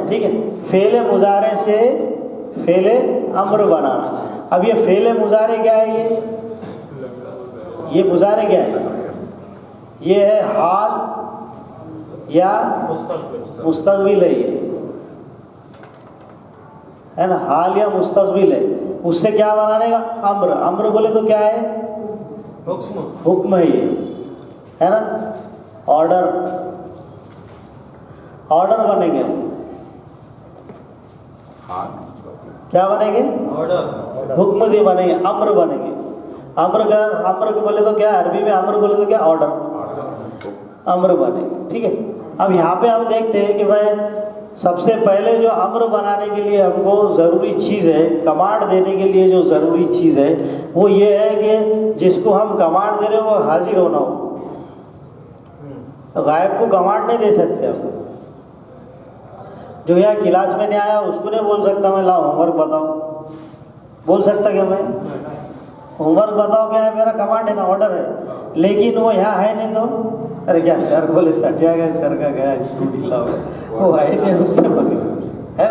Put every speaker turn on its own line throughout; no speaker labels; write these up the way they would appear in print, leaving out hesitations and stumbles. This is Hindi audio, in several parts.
ठीक है। फेले मुजारे से फेले अम्र बनाना। अब ये फेले मुजारे क्या है? ये मुजारे क्या है? ये है हाल या मुस्तकबिल है ना, हाल या मुस्तकबिल है। उससे क्या बनाने का? अम्र। अम्र बोले तो क्या है? हुक्म है ये, है ना। ऑर्डर, ऑर्डर बनेंगे। क्या बनेंगे? ऑर्डर, हुक्म भी बनेंगे, अम्र बनेंगे। अम्र को बोले तो क्या, अरबी में अम्र बोले तो क्या? ऑर्डर, अम्र बनेंगे, ठीक है। अब यहाँ पे हम देखते हैं कि भाई सबसे पहले जो अम्र बनाने के लिए हमको ज़रूरी चीज़ है, कमांड देने के लिए जो ज़रूरी चीज़ है वो ये है कि जिसको हम कमांड दे रहे हो वो हाजिर होना हो। गायब को कमांड नहीं दे सकते हम। जो यहाँ क्लास में नहीं आया उसको नहीं बोल सकता मैं लाओ होमवर्क बताओ, बोल सकता क्या मैं? होमवर्क बताओ क्या है? मेरा कमांड है ना, ऑर्डर है। लेकिन वो यहाँ है नहीं तो अरे क्या सर बोले सटिया गया, सर का गया स्कूटी लाओ, वो है नहीं, उससे बदल है।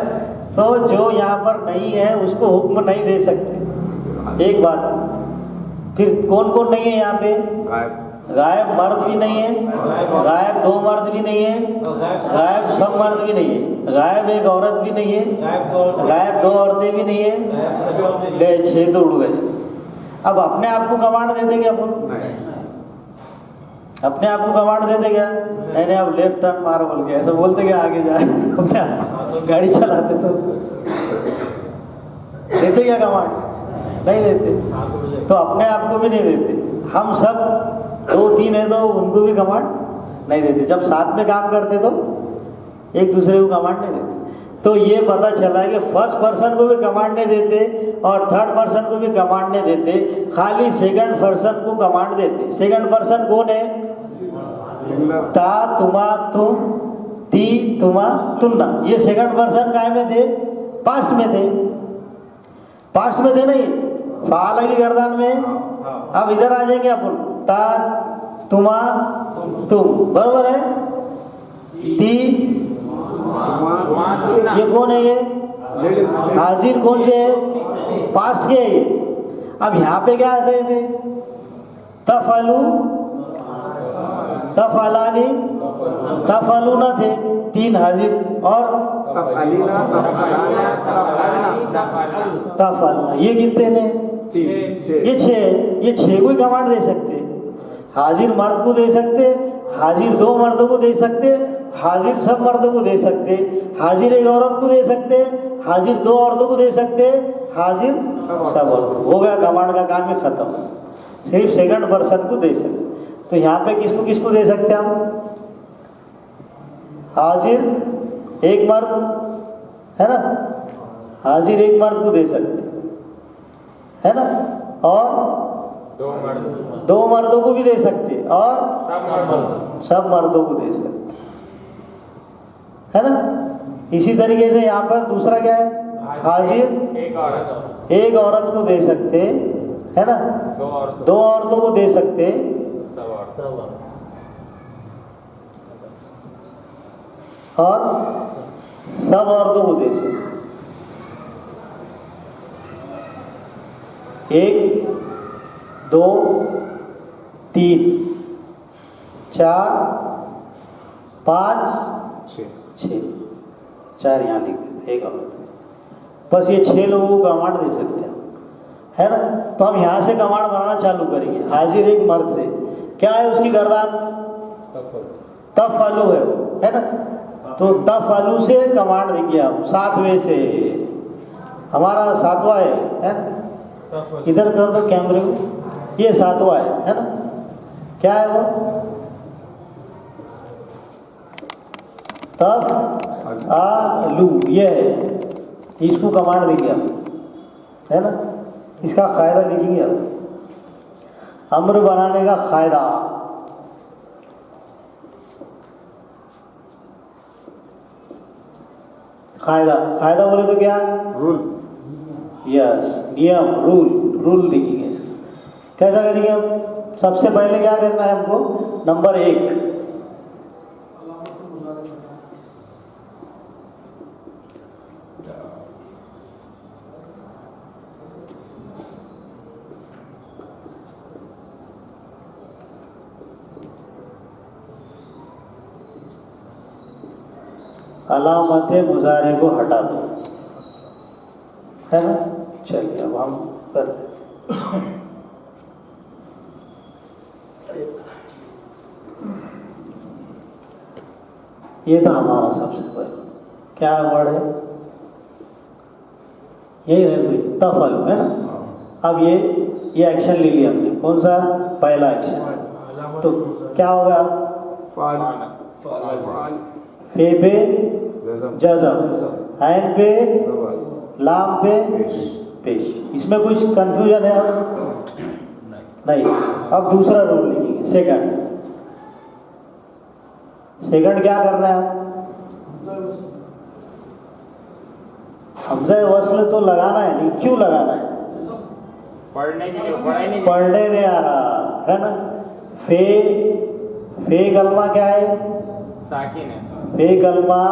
तो जो यहाँ पर नहीं है उसको हुक्म नहीं दे सकते, एक बात। फिर कौन कौन नहीं है यहाँ पे? गायब मर्द भी नहीं है, गायब दो मर्द भी नहीं है, गायब सब मर्द भी नहीं है, गायब एक औरत भी नहीं है, गायब दो औरतें भी नहीं है, गए 6 तो उड़ गए। अब अपने आप को कमांड दे देंगे अपन? अपने आप को कमांड दे देंगे? नहीं अब लेफ्ट टर्न मारो बोल के ऐसा बोलते क्या आगे जाए? अपने गाड़ी चलाते तो देते क्या कमांड? नहीं देते। तो अपने आप को भी नहीं देते। हम सब 2-3 है तो उनको भी कमांड नहीं देते। जब साथ में काम करते तो एक दूसरे को कमांड नहीं देते। तो ये पता चला कि फर्स्ट पर्सन को भी कमांड नहीं देते और थर्ड पर्सन को भी कमांड नहीं देते, खाली सेकंड पर्सन को कमांड देते। सेकंड पर्सन कौन है? ता, तुमा, तुम, ती, तुमा, तुन्ना। ये सेकंड पर्सन काय में थे? पास्ट में थे। पास्ट में थे नहीं, फाल की गर्दान में। अब इधर आ जाएंगे अपन, ता, तुमा, तुम, बरोबर है। ती, ये कौन है? ये हाजिर कौन से है? पास्ट के है ये। अब यहाँ पे क्या आते हैं? तफलू, तफलानी, तफलूना थे 3 हाजिर, और
तफअलीना, तफअलाना,
तफलना, ये कितने ने?
3,
ये 6। ये 6 को ही कमांड दे सकते। हाजिर मर्द को दे सकते, हाजिर 2 मर्दों को दे सकते, हाजिर सब मर्दों को दे सकते, हाजिर एक औरत को दे सकते, हाजिर 2 औरतों को दे सकते, हाजिर सब औरत। हो गया, कमांड का काम ही खत्म। सिर्फ सेकंड पर्सन को दे सकते। तो यहाँ पे किसको किसको दे सकते हैं हम? हाजिर एक मर्द है ना, हाजिर एक मर्द को दे सकते है ना, और 2 मर्दों को भी दे सकते, और सब मर्दों को दे सकते, है ना। इसी तरीके से यहाँ पर दूसरा क्या है? हाजिर एक औरत को दे सकते, है ना, 2 औरतों को दे सकते, और सब औरतों को दे सकते। 1 2 3 4 5 6 4 यहाँ लिख देते, एक औरत। बस ये 6 लोगों को कमांड दे सकते हैं, है ना। तो हम यहाँ से कमांड बनाना चालू करेंगे। हाजिर एक मर्द से क्या है? उसकी गर्दान तफअलू है ना। तो तफअलू से कमांड देंगे हम। 7वें से हमारा 7वां है ना। इधर कर दो कैमरे में, ये 7वां है ना। क्या है वो? तफअलू, ये है। इसको कमांड देंगे हम, है ना। इसका फायदा लिखेंगे हम, अम्र बनाने का फायदा। फायदा, फायदा बोले तो क्या?
रूल।
यस, नियम, रूल। रूल लिखेंगे। कैसा करेंगे हम? सबसे पहले क्या करना है हमको? नंबर 1, अलामत मुजारे को हटा दो, है ना। चलिए अब हम करते हैं। ये था हमारा सबसे पहले क्या वर्ड है, यही है तफल, है ना। अब ये एक्शन ले लिया हमने, कौन सा, पहला एक्शन। तो क्या होगा,
फाल फाल
फे पे
जज़म
जज़म, ऐन पे
ज़बर
लाम पे
पेश
पेश। इसमें कुछ कंफ्यूजन है अब नहीं। अब दूसरा रूल लिखेंगे, सेकंड क्या करना है, हमजा वस्ल तो लगाना है नहीं, क्यों लगाना है,
पढ़ने के लिए
पढ़ने नहीं आ रहा है ना। फे कलमा क्या है,
साकिन है।
फे कलमा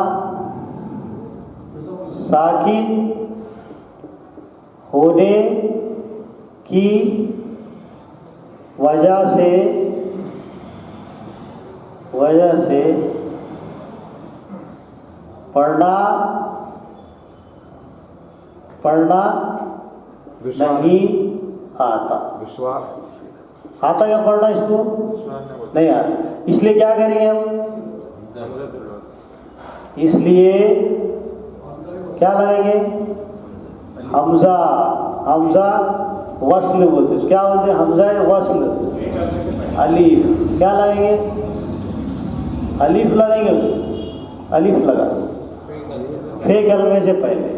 साकिन होने की वजह से पढ़ना
दुश्वार
नहीं आता।
दुश्वार
आता क्या पढ़ना इसको, नहीं आता, इसलिए क्या करेंगे हम, इसलिए क्या लगाएंगे, हमजा वस्ल बोलते, क्या बोलते हैं, हमजा वस्ल, अलीफ क्या लगाएंगे, अलीफ लगाएंगे, अलीफ लगा फे कलमे से पहले।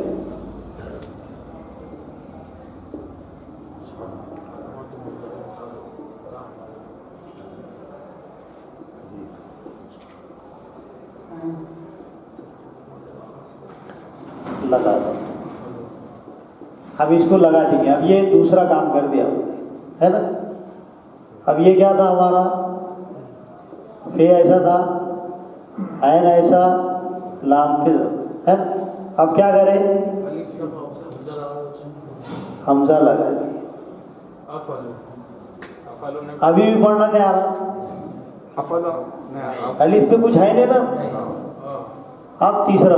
लगा दो, अब इसको लगा देंगे। अब ये दूसरा काम कर दिया, है ना। अब ये क्या था हमारा, फे ऐसा था, ऐन ऐसा, लाम फिर, है ना। अब क्या करें, हमजा लगा दिए। अभी भी पढ़ना नहीं आ रहा,
अफला
अलीफ पे कुछ है नहीं ना। अब तीसरा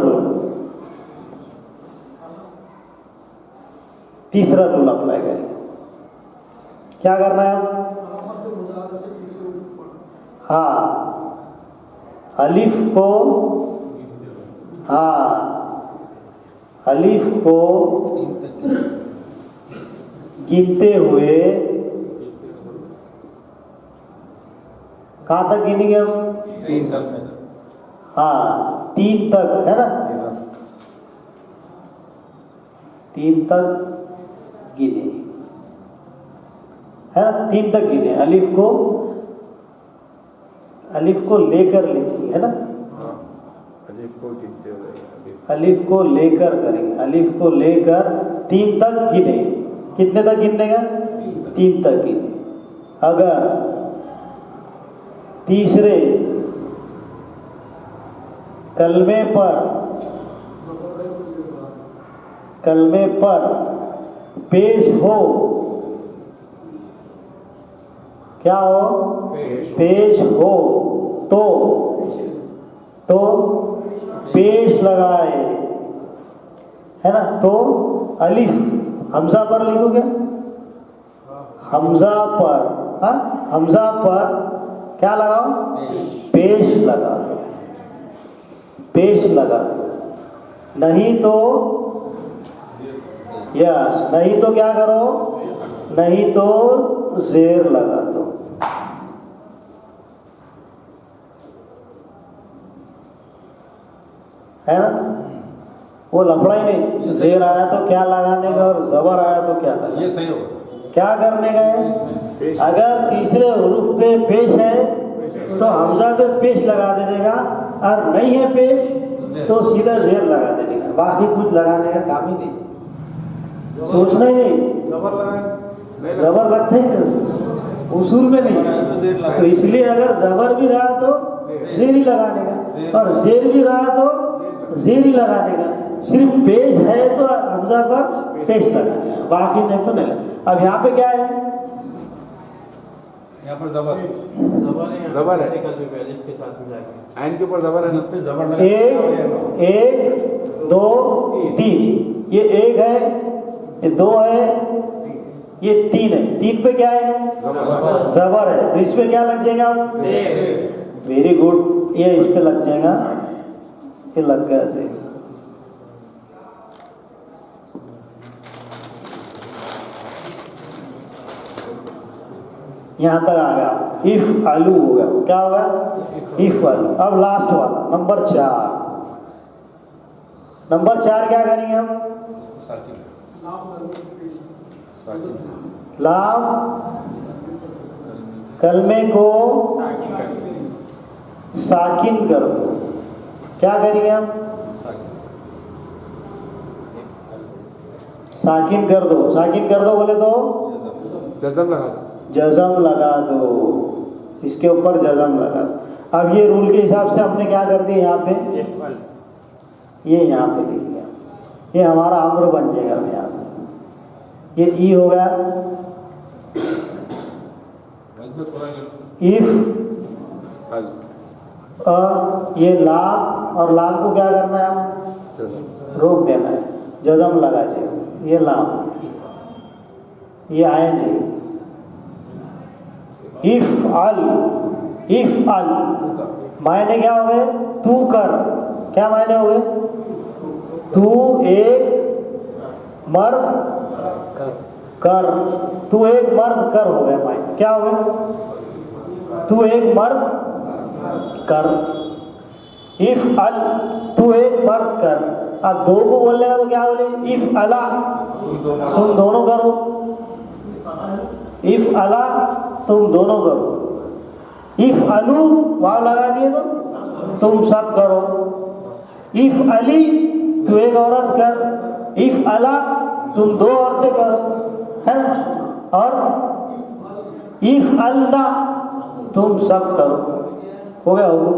रूल अप्लाई करें। क्या करना है, हाँ, अलीफ को गिनते हुए कहाँ तक गिनेंगे हम,
3 तक।
हाँ 3 तक, है ना, 3 तक गिने, है ना, 3 तक गिने। अलिफ को लेकर लिखी, है ना,
अलिफ को गिनते हुए
अलिफ को लेकर करेंगे, अलिफ को लेकर 3 तक गिने। कितने तक गिनने का, 3 तक गिने। अगर तीसरे कलमे पर पेश हो, क्या हो, पेश हो तो पेश लगाए, है ना। तो अलिफ हमजा पर लिखोगे, हमजा पर, हाँ, हमजा पर क्या लगाओ, पेश लगा दो, पेश लगा दो। नहीं तो यस, नहीं तो क्या करो, नहीं तो जेर लगा दो। है ना, वो लफड़ा ही नहीं, जेर आया तो क्या लगाने का और जबर आया तो क्या लगाने,
ये सही होगा।
क्या करने का है। अगर तीसरे हुरूफ पे पेश है तो हमजा पे पेश लगा देने का, और नहीं है पेश तो सीधा जेर लगा देने का, बाकी कुछ लगाने का काम ही नहीं, सोचना ही नहीं। जबर लगते हैं उसूल में नहीं, तो इसलिए अगर जबर भी रहा तो जेर ही लगाने का, और जेर भी रहा तो जेर ही लगाने का। सिर्फ पेश है तो हमजा पर पेश लगाने का, बाकी नहीं तो नहीं। अब यहाँ पे क्या है,
यहाँ पर जबर
जबर है।
अलिफ के साथ में जाके
आइन के ऊपर जबर है ना?
पे जबर लगा
एक दो तीन, ये एक है, ये दो है, ये तीन है। तीन पे क्या है? जबर है। तो इसमें क्या लग जाएगा? वेरी गुड, ये इस पे लग जाएगा, ये लग गया जी। यहां तक आ गया। इफ आलू हो गया, क्या होगा? इफ आलू। अब लास्ट वाला नंबर 4। नंबर 4 क्या करेंगे हम? लाम कलमे को साकिन कर दो। क्या करेंगे हम? साकिन कर दो। साकिन कर दो बोले तो
जज़म लगा दो।
जज़म लगा दो, इसके ऊपर जज़म लगा दो। अब ये रूल के हिसाब से हमने क्या कर दिया, यहाँ पे ये यहाँ पे लिख लिया, ये हमारा अम्र बन जाएगा। अब यहाँ पे ये ई हो गया। इफ ये लाम, और लाम को क्या करना है?
जज़म
रोक देना है, जज़म लगा दे। ये लाम, ये आए नहीं। इफ अल, इफ अल मायने क्या हो गए? तू कर। क्या मायने हो गए? तू एक मर्द कर, तू एक मर्द कर हो गया मायने। क्या हो गया? तू एक मर्द कर। इफ अल, तू एक मर्द कर। अब दो को बोलने का तो क्या बोले? इफ अला, तुम दोनों करो। इफ अला, तुम दोनों करो। इफ अलू, वाव लगा दिए तो तुम सब करो। इफ अली, तू एक औरत कर। इफ अला, तुम दो औरतें करो, है ना? और इफ अल्ला, तुम सब करो। हो गया? हो गया।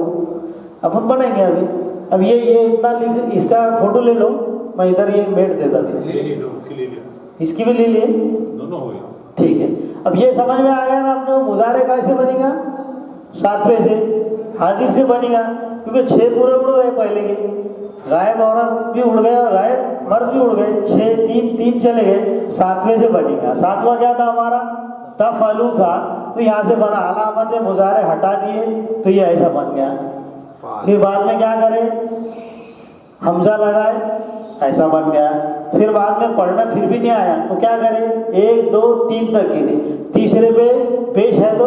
अपन बनेंगे अभी। अब ये इतना लिख, इसका फोटो ले लो, मैं इधर ये मेट देता था। इसकी भी ले लिए,
दोनों हो गए।
ठीक है। अब ये समझ में आ गया ना अपने को मुजारे कैसे बनेगा? 7वें से, हाजिर से बनेगा, क्योंकि 6 पूरे उड़ गए पहले के। गायब औरत भी उड़ गए और गायब मर्द भी उड़ गए। 6 3 चले गए, 7वें से बनेगा। 7वां क्या था हमारा? तफअलू था, तो यहाँ से बना, अलामत मुजारे हटा दिए तो ये ऐसा बन गया। फिर बाद में क्या करें? हमजा लगाए, ऐसा बन गया। फिर बाद में पढ़ना फिर भी नहीं आया तो क्या करें? 1 2 3 तक गिने, तीसरे पे पेश है तो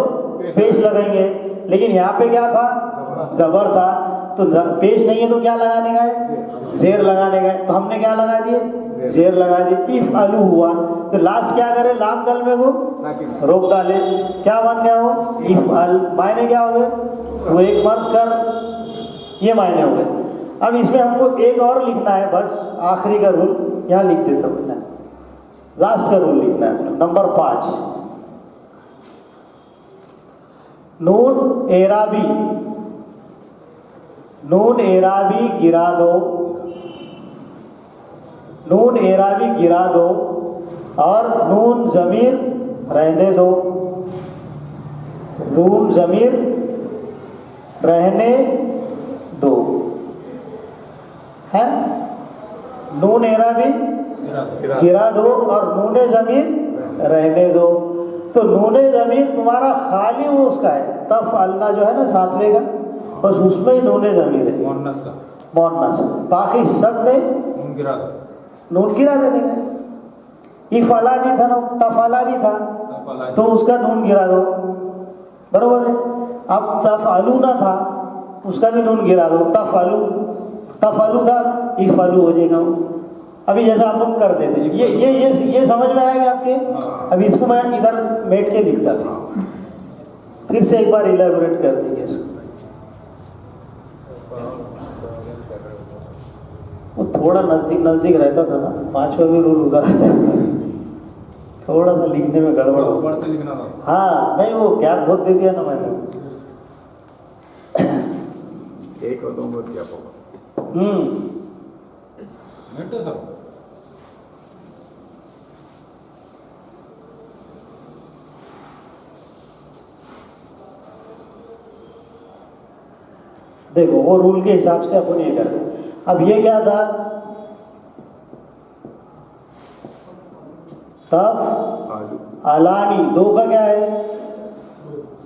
पेश लगाएंगे। लेकिन यहाँ पे क्या था? जबर था, तो पेश नहीं है तो क्या लगाने का है? जेर लगाने का है। तो हमने क्या लगा दिए? जेर लगा दिए। इफ अलू हुआ, तो लास्ट क्या करें? लाम कलमे को रोक डाले। क्या बन गया वो? इफ अल। मायने क्या हो गए? वो एक मर्द कर, ये मायने हो गए। अब इसमें हमको एक और लिखना है, बस आखिरी का रूल यहाँ लिख देता हूँ ना, लास्ट का रूल लिखना है। नंबर 5, नून एराबी, नून एराबी गिरा दो, नून एराबी गिरा दो और नून जमीर रहने दो, नून जमीर रहने दो, है? नून एराबी गिरा दो और नूने जमीर रहने दो। तो नूने जमीर तुम्हारा खाली वो उसका है, तफ अल्लाह जो है ना 7वें का, बस उसमें ही नूने जमीर है,
मोहन्नस का
मोहन्नस। बाकी सब में
नून गिरा दो,
नून गिरा देने का। इफला नहीं था ना, तफला नहीं था, तो उसका नून गिरा दो, बरोबर है। अब तफअलू ना था, उसका भी नून गिरा दो। तफअलू, तफअलू था, इफअलू हो जाएगा। अभी जैसा आप लोग कर देते, ये समझ में आएगा आपके? अभी इसको मैं इधर बैठ के लिखता था, फिर से एक बार इलेबोरेट कर दीजिए इसको। वो थोड़ा नजदीक रहता था ना, 5वां भी रूल उधर थोड़ा सा लिखने में गड़बड़ हो।
ऊपर से लिखना था।
हाँ नहीं, वो गैप बहुत दे दिया ना मैंने।
एक और 2 में क्या होगा?
मिनट सब
देखो वो रूल के हिसाब से अपन ये करें। अब ये क्या था, तफ
आलू
अलानी, दो का क्या है,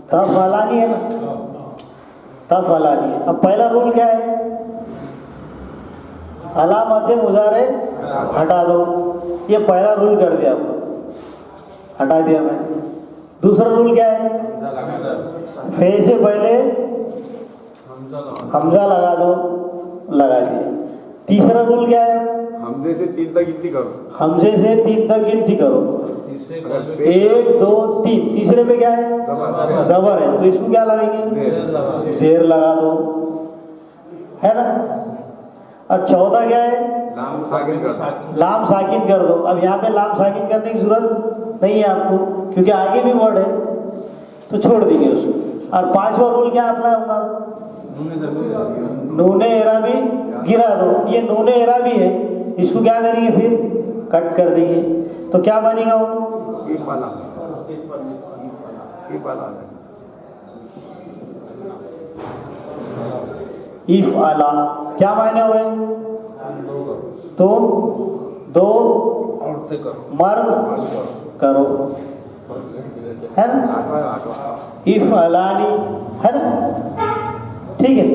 तफ अलानी है ना, तफ अलानी है। अब पहला रूल क्या है, अलामत मुजारे हटा दो, ये पहला रूल कर दिया आपको, हटा दिया मैं। दूसरा रूल क्या है, फे से पहले हमजा लगा दो, लगा दिया। तीसरा रूल क्या है,
हमजे से 3 तक गिनती करो।
हमजे से 3 तक गिनती करो,
अगर
1 2 3। तीसरे पे क्या है,
जबर
जबर है, तो इसको क्या लगाएंगे, शेर लगा दो, है ना। और चौथा क्या है,
नाम साकिन कर
लाम साकिन कर दो। अब यहाँ पे लाम साकिन करने की जरूरत नहीं है आपको, क्योंकि आगे भी वर्ड है, तो छोड़ देंगे उसको। और पांचवा रूल क्या अपना होगा, नूने एराबी गिरा दो। ये नूने एराबी है, इसको क्या करेंगे, फिर कट कर देंगे, तो क्या बनेगा वो,
इफ आला आ जाएगा।
इफ आला क्या मायने हुए, तुम दो
औरतें करो।
मर्द करो, है ना,
आठवां
इफ अलानी, है ना, ठीक है।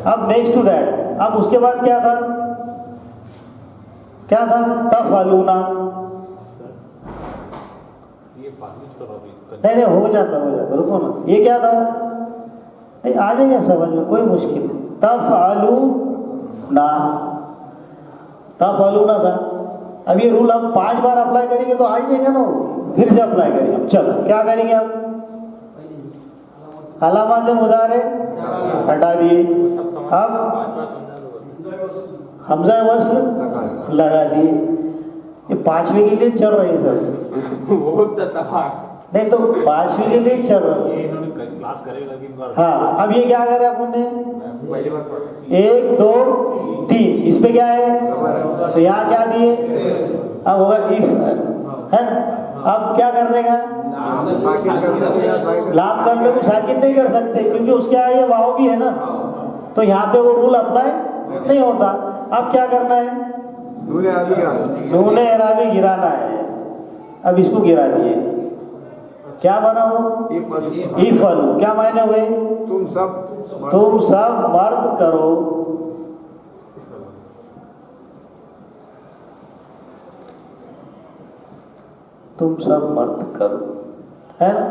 अब नेक्स्ट टू दैट, अब उसके बाद क्या था, क्या था, तफअलूना। नहीं हो जाता, रुको ना, ये क्या था, नहीं आ जाएगा समझ में, कोई मुश्किल नहीं। तफअलूना, तफअलूना था। अब ये रूल हम 5 बार अप्लाई करेंगे तो आ ही जाएगा ना, फिर से अप्लाई करेंगे। अब चलो क्या करेंगे, हम अलामत मुजारे हटा दिए, अब हमजा वस्ल लगा दिए। ये 5वीं के लिए चल रहे हैं सर,
वो तो तबाक।
नहीं तो 5वीं के लिए चल रहे हैं।
क्लास करेगा कि बार
हाँ, अब ये क्या करें अपन ने,
पहली बार पढ़ा।
1 2 3, इस पे क्या है, तो यहाँ क्या दिए, अब होगा इफ, है ना। अब क्या करने का,
साकिन करना है या साकिन
लाम करने को साकिन नहीं कर सकते, क्योंकि उसके आगे वाव भी है ना, तो यहाँ पे वो रूल अप्लाई नहीं होता। अब क्या करना है,
नूने आलू गिरा दो।
नूने एराबी गिराना है। अब इसको गिरा दिए, क्या बना हो,
इफ आलू
इफ अलू, क्या मायने हुए,
तुम सब
मर्द करो, तुम सब मर्द करो, है ना।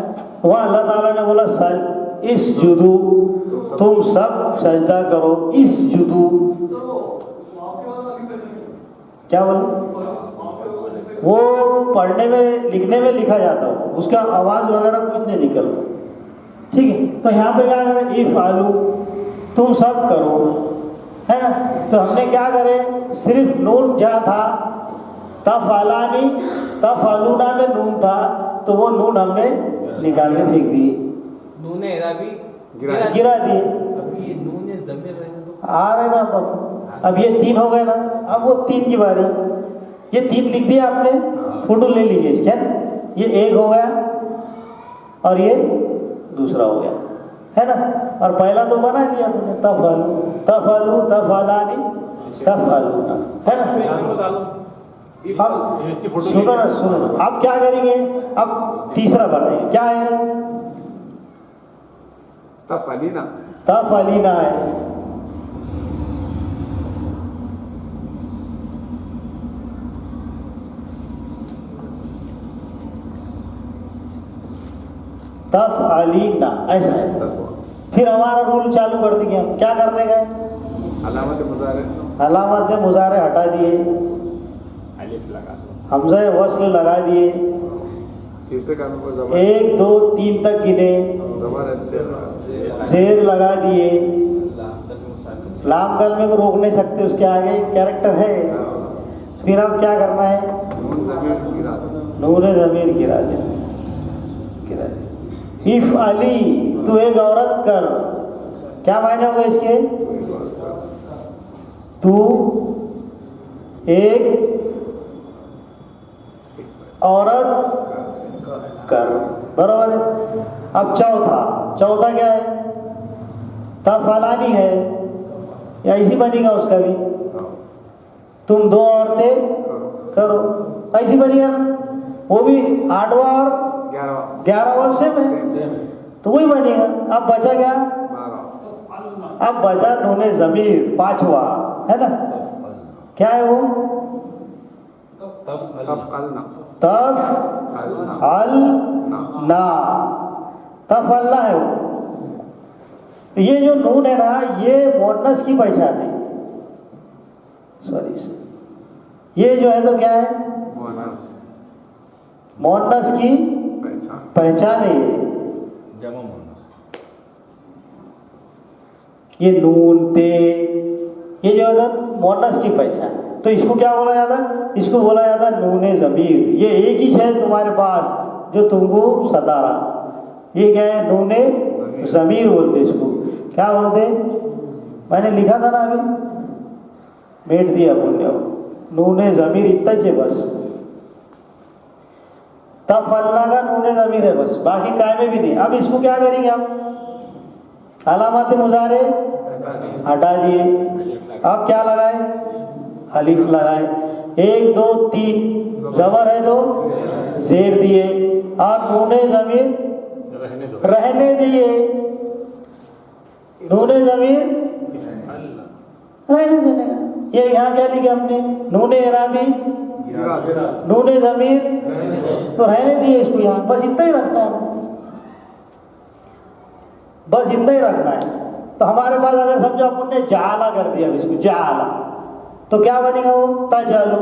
वहाँ अल्लाह ताला ने बोला इस जुदू, तुम सब सजदा करो, इस जुदू, क्या बोले, वो पढ़ने में लिखने में लिखा जाता हो, उसका आवाज वगैरह कुछ नहीं निकलता, ठीक है। तो यहाँ पे क्या करें, इफ आलू, तुम सब करो, है ना। तो हमने क्या करे, सिर्फ नून जहाँ था, तफअलानी, तफअलूना में नून था, तो वो नून हमने निकाल के फेंक दिए,
नूने एराबी
गिरा दिए।
अब ये नूने ज़मीर रहने दो।
आ रहे ना अब ये 3 हो गए ना, अब वो 3 की बारी, ये 3 लिख दिया आपने, फोटो ले लीजिए इसके, ये 1 हो गया और ये दूसरा हो गया, है ना। और पहला तो बना दिया आपने, तफअलू तफअलू तफअलानी तफअलूना, है ना। अब सुनो ना, सुनो, अब क्या करेंगे, अब तीसरा बनाएंगे, क्या है,
तफअलीना
तफअलीना है। तफअलीना ऐसा है।
10वां
फिर हमारा रूल चालू कर देंगे, हम क्या करने गए,
अलामत मुजारे
अलामत मुजारे हटा दिए,
अलिफ लगा दो।
हमजा वस्ल लगा दिए,
तीसरे कानून पर जबर
1 2 3 तक गिने,
जबर है
शेर लगा दिए। लाम कलमे को रोक नहीं सकते, उसके आगे कैरेक्टर है। फिर अब क्या करना है,
नून जमीन गिरा दो।
नून ज़मीर गिरा दे, गिरा दे। इफ अली, तू एक औरत कर, क्या मायने होगा इसके, तू एक औरत कर, बराबर है। अब चौथा क्या है, तफअलानी है, या इसी बनेगा उसका भी।
हाँ,
तुम दो औरतें
करो।
करो, ऐसी बनेगा ना। वो भी 8वां और
11वां
11वां सेम है,
सेम है।
तो वही बनेगा। अब बचा क्या?
12
अब बचा नूने जमीर 5वां, है ना। क्या है वो?
तफअलना
तफ
अलना
अल ना, तफ अल्लाह है वो। तो ये जो नून है ना, ये मोनस की पहचान है। सॉरी, ये जो है तो क्या है?
मोनस
मोनस की
पहचान।
पहचान है ये।
जमा मोनस।
ये नून ते, ये जो है ना मोनस की पहचान। तो इसको क्या बोला जाता है? इसको बोला जाता है नूने जमीर। ये एक ही है तुम्हारे पास जो तुमको सता रहा। ये क्या है? नूने जमीर बोलते इसको। क्या बोलते? मैंने लिखा था ना अभी, मेट दिया बोल गया। नूने जमीर इतना ही है बस। तब अल्लाह का नूने जमीर है बस, बाकी काय में भी नहीं। अब इसको क्या करेंगे हम? अलामत मुजारे हटा दिए। अब क्या लगाए? अलिफ लगाए। 1 2 3 जबर है तो जेर दिए और नूने जमीर
रहने दो।
रहने दिए। नूने जमीर रहने देने का। ये यहाँ क्या लिखा हमने? नूने इराबी
गिरा
नूने जमीर तो रहने दिए इसको यहाँ। बस इतना ही रखना है, बस इतना ही रखना है। तो हमारे पास अगर समझो अपन ने जाला कर दिया इसको, जाला, तो क्या बनेगा वो? तजालू।